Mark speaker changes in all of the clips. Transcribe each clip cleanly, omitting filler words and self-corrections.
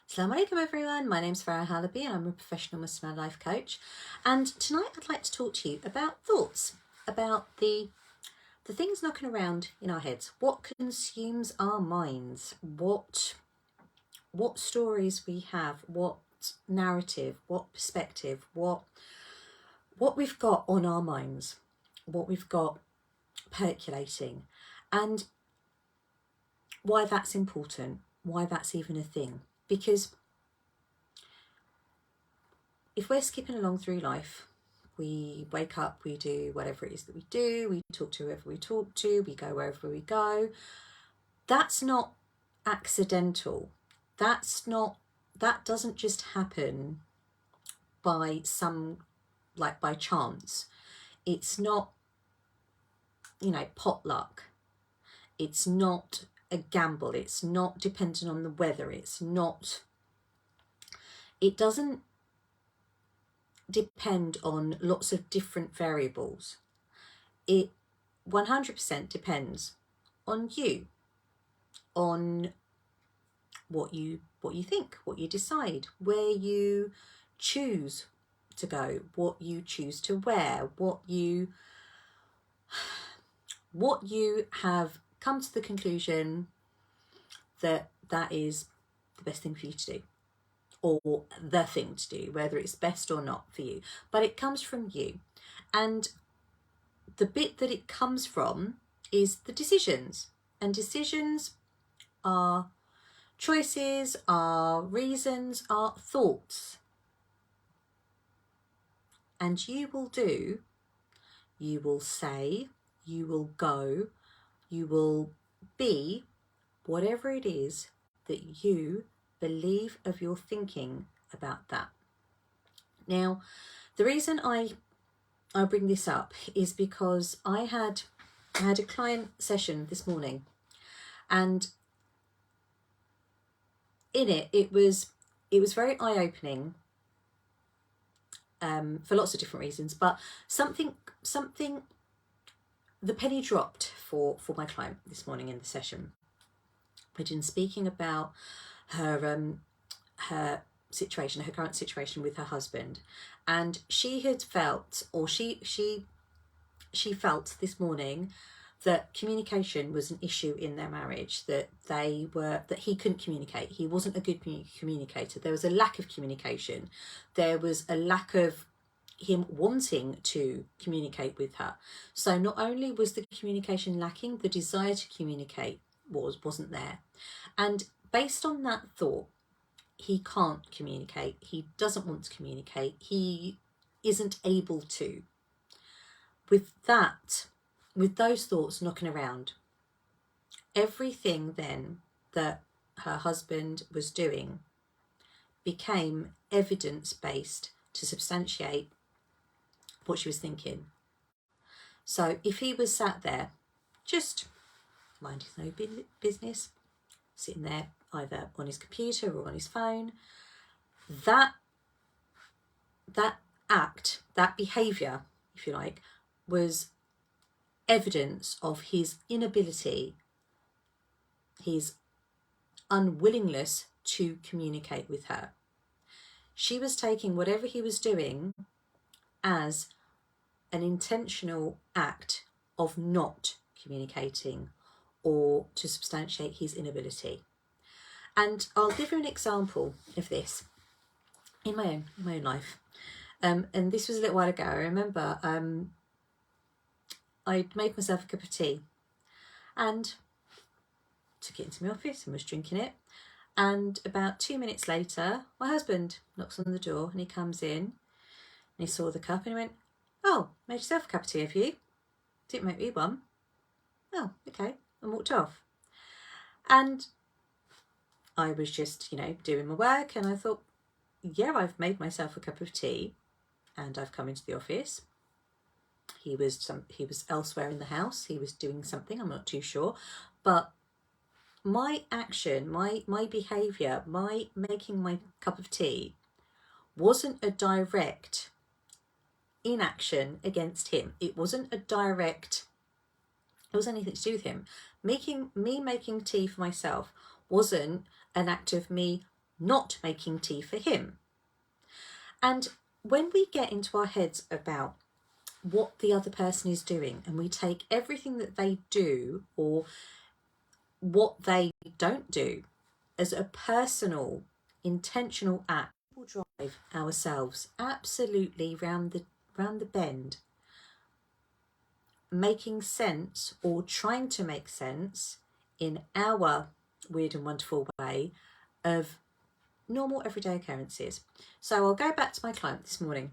Speaker 1: Assalamu alaikum everyone, my name's Farah Halabi and I'm a professional Muslimah life coach, and tonight I'd like to talk to you about thoughts, about the things knocking around in our heads, what consumes our minds, what stories we have, what narrative, what perspective, what we've got on our minds, what we've got percolating, and why that's important, why that's even a thing. Because if we're skipping along through life, we wake up, we do whatever it is that we do, we talk to whoever we talk to, we go wherever we go, that's not accidental. That doesn't just happen by by chance. It's not, potluck. It's not a gamble. It's not dependent on the weather. It doesn't depend on lots of different variables. It 100% depends on you, on what you think, what you decide, where you choose to go, what you choose to wear, what you have come to the conclusion that is the best thing for you to do, or the thing to do, whether it's best or not for you. But it comes from you. And the bit that it comes from is the decisions. And decisions are choices, are reasons, are thoughts. And you will do, you will say, you will go, you will be whatever it is that you believe of your thinking about that. Now, the reason I bring this up is because I had a client session this morning, and in it was very eye-opening for lots of different reasons, but something the penny dropped for my client this morning in the session, which in speaking about her situation, her current situation with her husband, and she had felt, or she felt this morning, that communication was an issue in their marriage, that he couldn't communicate. He wasn't a good communicator. There was a lack of communication. There was a lack of him wanting to communicate with her. So not only was the communication lacking, the desire to communicate wasn't there. And based on that thought, he can't communicate. He doesn't want to communicate. He isn't able to. With those thoughts knocking around, everything then that her husband was doing became evidence-based to substantiate what she was thinking. So if he was sat there just minding his own business, sitting there either on his computer or on his phone, that act, that behaviour, if you like, was evidence of his inability, his unwillingness to communicate with her. She was taking whatever he was doing as an intentional act of not communicating, or to substantiate his inability. And I'll give you an example of this in my own life. And this was a little while ago. I remember I'd made myself a cup of tea and took it into my office and was drinking it. And about 2 minutes later, my husband knocks on the door and he comes in and he saw the cup and he went, "Oh, made yourself a cup of tea, have you? Didn't make me one." "Oh, okay," and walked off. And I was just, doing my work, and I thought, yeah, I've made myself a cup of tea and I've come into the office. He was elsewhere in the house. He was doing something, I'm not too sure. But my action, my behaviour, my making my cup of tea wasn't a direct inaction against him. It wasn't anything to do with him. Me making tea for myself wasn't an act of me not making tea for him. And when we get into our heads about what the other person is doing, and we take everything that they do or what they don't do as a personal, intentional act, we will drive ourselves absolutely round the bend, making sense or trying to make sense in our weird and wonderful way of normal everyday occurrences. So I'll go back to my client this morning,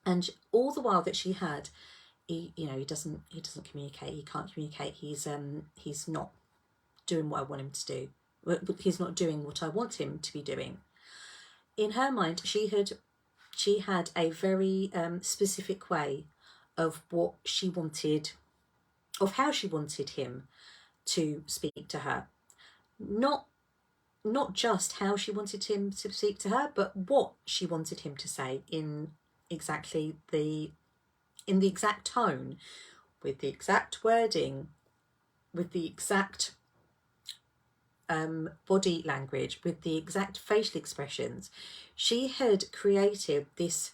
Speaker 1: and all the while that she had, he doesn't communicate. He can't communicate. He's not doing what I want him to do. He's not doing what I want him to be doing. In her mind, she had a very specific way of what she wanted, of how she wanted him to speak to her. Not just how she wanted him to speak to her, but what she wanted him to say in exactly the exact tone, with the exact wording, with the exact body language, with the exact facial expressions. She had created this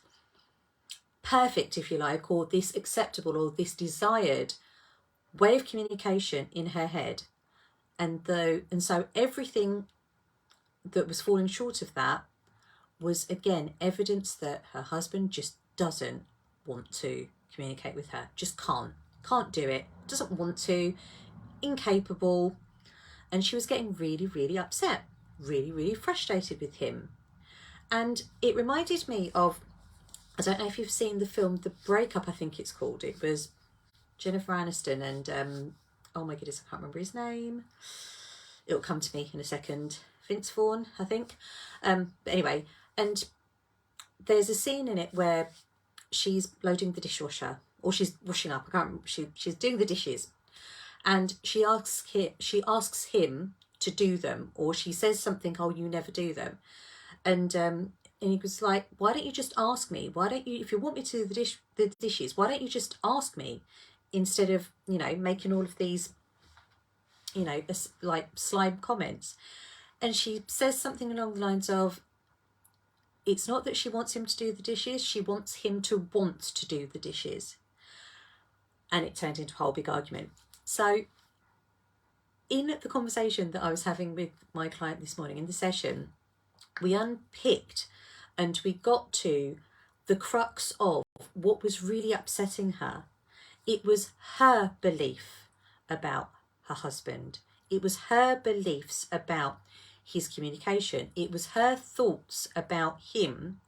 Speaker 1: perfect, if you like, or this acceptable or this desired way of communication in her head. And so everything that was falling short of that was, again, evidence that her husband just doesn't want to communicate with her, just can't do it, doesn't want to, incapable. And she was getting really, really upset, really, really frustrated with him. And it reminded me of, I don't know if you've seen the film The Breakup, I think it's called. It was Jennifer Aniston and oh my goodness, I can't remember his name. It'll come to me in a second. Vince Vaughn, I think. But anyway, and there's a scene in it where she's loading the dishwasher, or she's washing up. I can't remember. She's doing the dishes, and she asks him to do them, or she says something. Oh, you never do them, and he was like, why don't you just ask me? Why don't you, if you want me to do the dishes, why don't you just ask me instead of making all of these like slime comments? And she says something along the lines of, it's not that she wants him to do the dishes, she wants him to want to do the dishes. And it turned into a whole big argument. So in the conversation that I was having with my client this morning in the session, we unpicked and we got to the crux of what was really upsetting her. It was her belief about her husband. It was her beliefs about his communication. It was her thoughts about him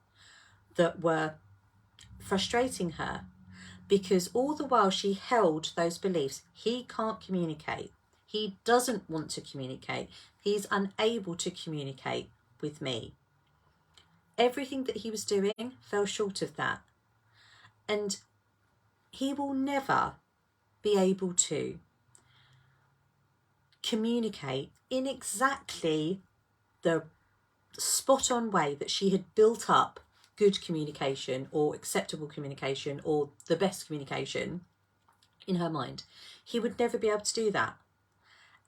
Speaker 1: that were frustrating her, because all the while she held those beliefs. He can't communicate. He doesn't want to communicate. He's unable to communicate with me. Everything that he was doing fell short of that. And he will never be able to communicate in exactly the spot on way that she had built up good communication or acceptable communication or the best communication in her mind. He would never be able to do that.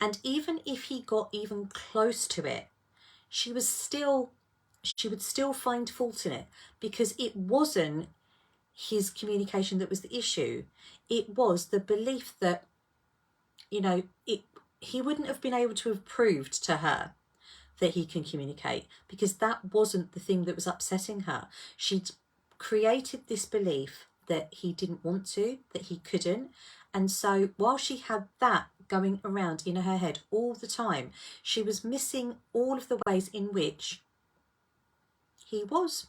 Speaker 1: And even if he got even close to it, she would still find fault in it, because it wasn't his communication that was the issue. It was the belief that, he wouldn't have been able to have proved to her that he can communicate, because that wasn't the thing that was upsetting her. She'd created this belief that he didn't want to, that he couldn't. And so while she had that going around in her head all the time, she was missing all of the ways in which he was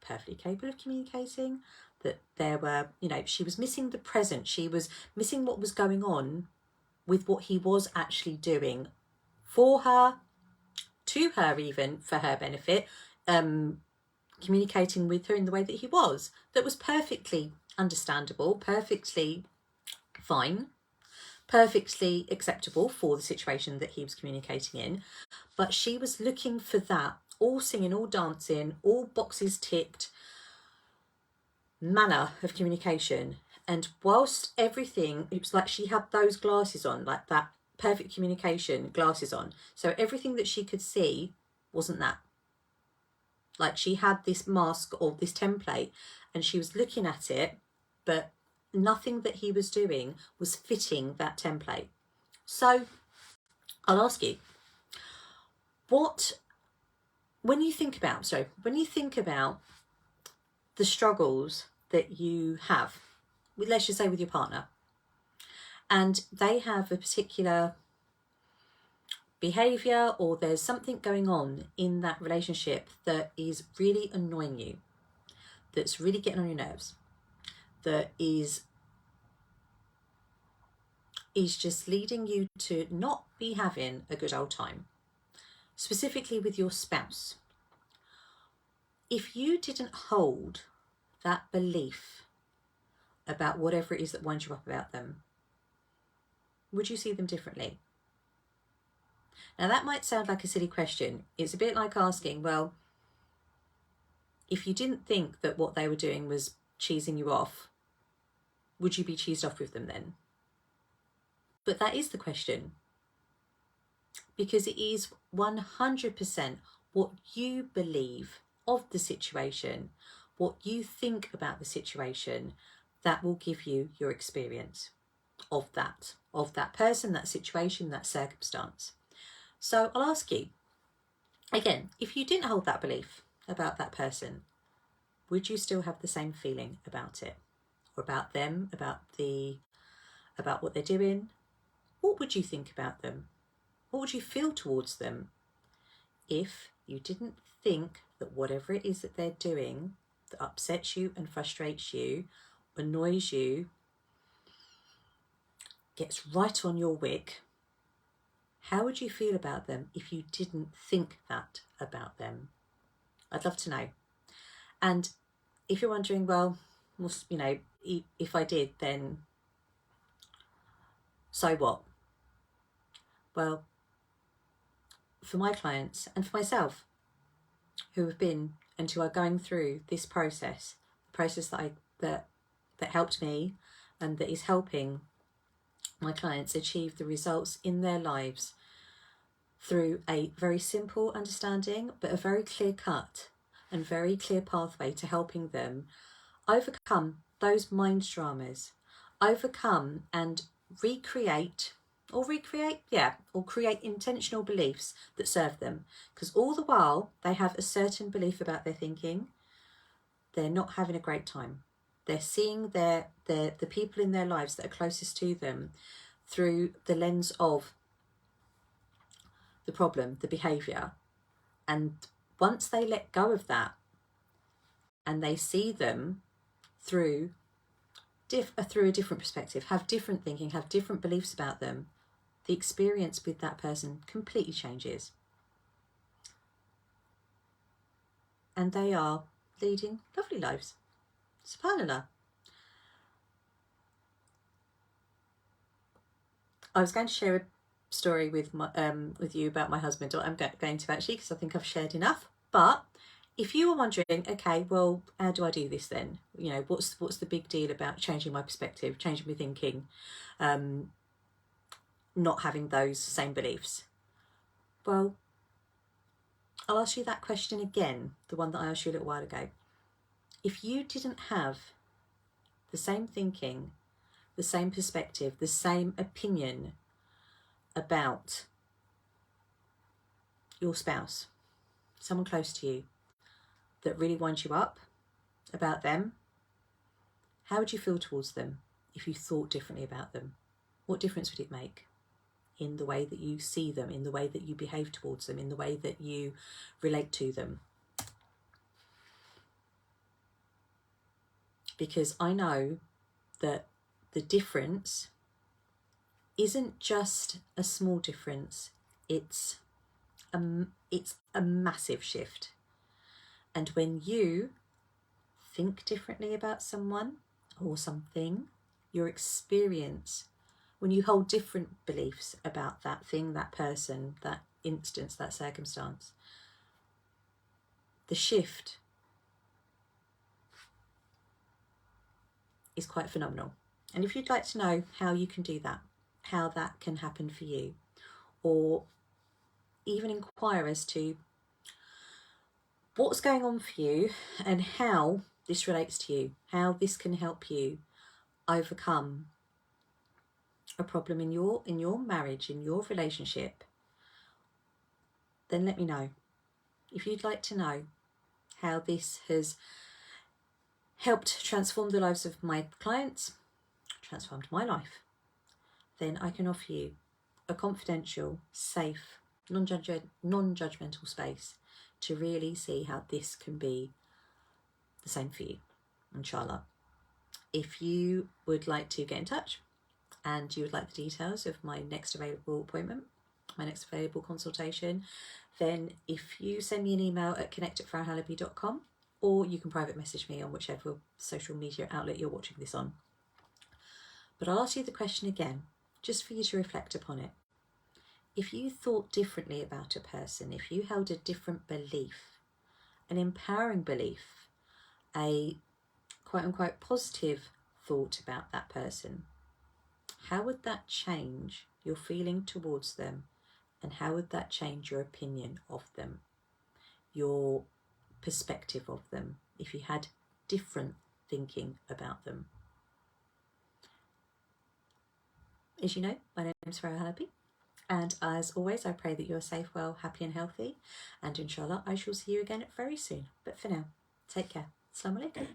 Speaker 1: perfectly capable of communicating, that there were, she was missing the present. She was missing what was going on with what he was actually doing for her, to her, even for her benefit, communicating with her in the way that he was, that was perfectly understandable, perfectly fine, perfectly acceptable for the situation that he was communicating in. But she was looking for that all singing, all dancing, all boxes ticked manner of communication. And whilst everything, it was like she had those glasses on, like that perfect communication glasses on. So everything that she could see wasn't that. Like, she had this mask or this template and she was looking at it, but nothing that he was doing was fitting that template. So I'll ask you, when you think about the struggles that you have, let's just say with your partner, and they have a particular behavior, or there's something going on in that relationship that is really annoying you, that's really getting on your nerves, that is just leading you to not be having a good old time, specifically with your spouse. If you didn't hold that belief about whatever it is that winds you up about them, would you see them differently? Now, that might sound like a silly question. It's a bit like asking, well, if you didn't think that what they were doing was cheesing you off, would you be cheesed off with them then? But that is the question, because it is 100% what you believe of the situation, what you think about the situation, that will give you your experience of that person, that situation, that circumstance. So I'll ask you again, if you didn't hold that belief about that person, would you still have the same feeling about it, or about them, about what they're doing? What would you think about them? What would you feel towards them if you didn't think that whatever it is that they're doing that upsets you and frustrates you, annoys you, gets right on your wick? How would you feel about them if you didn't think that about them? I'd love to know. And if you're wondering, well, you know, if I did, then so what? Well, for my clients and for myself, who have been and who are going through this process, the process that helped me and that is helping my clients achieve the results in their lives through a very simple understanding, but a very clear cut and very clear pathway to helping them overcome those mind dramas, overcome and create intentional beliefs that serve them. Because all the while they have a certain belief about their thinking, they're not having a great time. They're seeing the people in their lives that are closest to them through the lens of the problem, the behaviour. And once they let go of that and they see them through a different perspective, have different thinking, have different beliefs about them, the experience with that person completely changes. And they are leading lovely lives. SubhanAllah. I was going to share a story with you about my husband, or I'm going to actually, because I think I've shared enough. But if you were wondering, okay, well, how do I do this then? You know, what's the big deal about changing my perspective, changing my thinking, not having those same beliefs? Well, I'll ask you that question again, the one that I asked you a little while ago. If you didn't have the same thinking, the same perspective, the same opinion about your spouse, someone close to you, that really winds you up about them, how would you feel towards them if you thought differently about them? What difference would it make in the way that you see them, in the way that you behave towards them, in the way that you relate to them? Because I know that the difference isn't just a small difference, it's a massive shift. And when you think differently about someone or something, your experience, when you hold different beliefs about that thing, that person, that instance, that circumstance, the shift is quite phenomenal. And if you'd like to know how you can do that, how that can happen for you, or even inquire as to what's going on for you and how this relates to you, how this can help you overcome a problem in your marriage, in your relationship, then let me know. If you'd like to know how this has helped transform the lives of my clients, transformed my life, then I can offer you a confidential, safe, non-judgmental space to really see how this can be the same for you, inshallah. If you would like to get in touch and you would like the details of my next available appointment, my next available consultation, then if you send me an email at connect@farahhalabi.com, or you can private message me on whichever social media outlet you're watching this on. But I'll ask you the question again, just for you to reflect upon it. If you thought differently about a person, if you held a different belief, an empowering belief, a quote-unquote positive thought about that person, how would that change your feeling towards them, and how would that change your opinion of them, your perspective of them, if you had different thinking about them? As you know, my name is Farah Halabi, and as always, I pray that you're safe, well, happy and healthy, and inshallah I shall see you again very soon. But for now, take care. Assalamu alaikum.